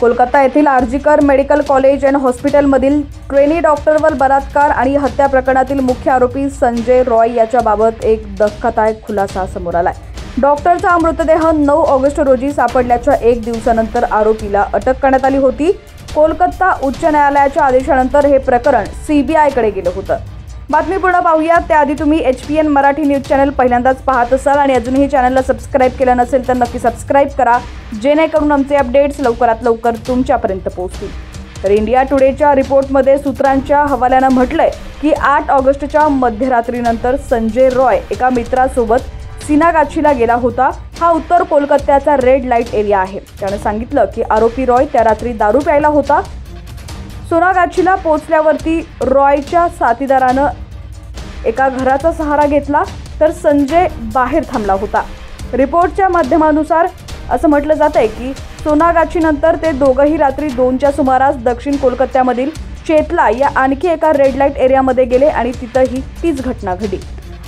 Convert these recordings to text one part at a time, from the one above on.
कोलकाता येथील RG Kar medical college and हॉस्पिटलमधील trainee डॉक्टरवर बलात्कार आणि हत्या प्रकरणातील मुख्य आरोपी संजय रॉय याच्याबाबत एक धक्कादायक खुलासा समोर आलाय। डॉक्टरचा मृतदेह 9 ऑगस्ट रोजी सापडल्याच्या 1 दिवसानंतर आरोपीला अटक करण्यात आली होती। कोलकाता उच्च न्यायालयाच्या आदेशानंतर हे प्रकरण सीबीआयकडे गेलं होतं। बातमी पूर्ण पाहूया त्याआधी तुम्ही HPN मराठी न्यूज चॅनल पहिल्यांदाच पाहत असाल आणि अजूनही चॅनलला सबस्क्राइब केलं नसेल तर नक्की सबस्क्राइब करा, जेणेकरून आमचे अपडेट्स लवकरात लवकर तुमच्यापर्यंत पोहोचतील। तर इंडिया टुडेच्या रिपोर्टमध्ये सूत्रांच्या हवाल्यानं म्हटलंय की 8 ऑगस्टच्या मध्यरात्रीनंतर संजय रॉय एका मित्रासोबत सिनागाछीला गेला होता। हा उत्तर कोलकात्याचा रेड लाईट एरिया आहे। त्याने सांगितलं की आरोपी रॉय त्या रात्री दारू प्यायला होता। सोनागाछीला पोहोचल्यावरती रॉयच्या साथीदारानं एका घराचा सहारा घेतला तर संजय बाहेर थांबला होता। रिपोर्टच्या माध्यमानुसार असं म्हटलं जातंय की सोनागाछीनंतर ते दोघंही रात्री 2च्या सुमारास दक्षिण कोलकात्यामधील चेतला या आणखी एका रेड लाईट एरियामध्ये गेले आणि तिथंही तीच घटना घडली।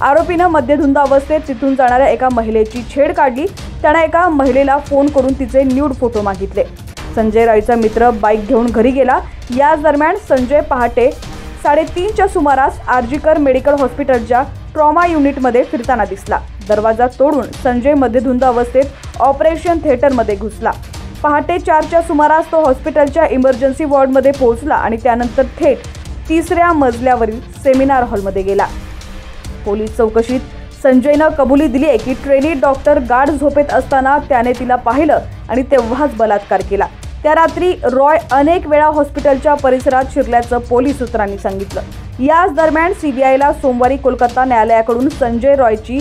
आरोपीनं मद्यधुंद अवस्थेत तिथून जाणाऱ्या एका महिलेची छेड काढली। त्याने एका महिलेला फोन करून तिचे न्यूड फोटो मागितले। संजय रॉयचा मित्र बाईक घेऊन घरी गेला। याच दरम्यान संजय पहाटे 3:30च्या सुमारास आरजीकर मेडिकल हॉस्पिटलच्या ट्रॉमा युनिटमध्ये फिरताना दिसला। दरवाजा तोडून संजय मध्यधुंद अवस्थेत ऑपरेशन थिएटरमध्ये घुसला। पहाटे 4च्या सुमारास तो हॉस्पिटलच्या इमर्जन्सी वॉर्डमध्ये पोहोचला आणि त्यानंतर थेट 3ऱ्या मजल्यावरील सेमिनार हॉलमध्ये गेला। पोलीस चौकशीत संजयनं कबुली दिली आहे की ट्रेनी डॉक्टर गाढ झोपेत असताना त्याने तिला पाहिलं आणि तेव्हाच बलात्कार केला। त्या रात्री रॉय अनेक वेळा हॉस्पिटलच्या परिसरात शिरल्याचं पोलीस सूत्रांनी सांगितलं। याच दरम्यान सीबीआयला सोमवारी कोलकाता न्यायालयाकडून संजय रॉयची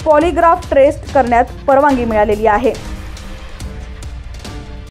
पॉलिग्राफ टेस्ट करण्यात परवानगी मिळालेली आहे।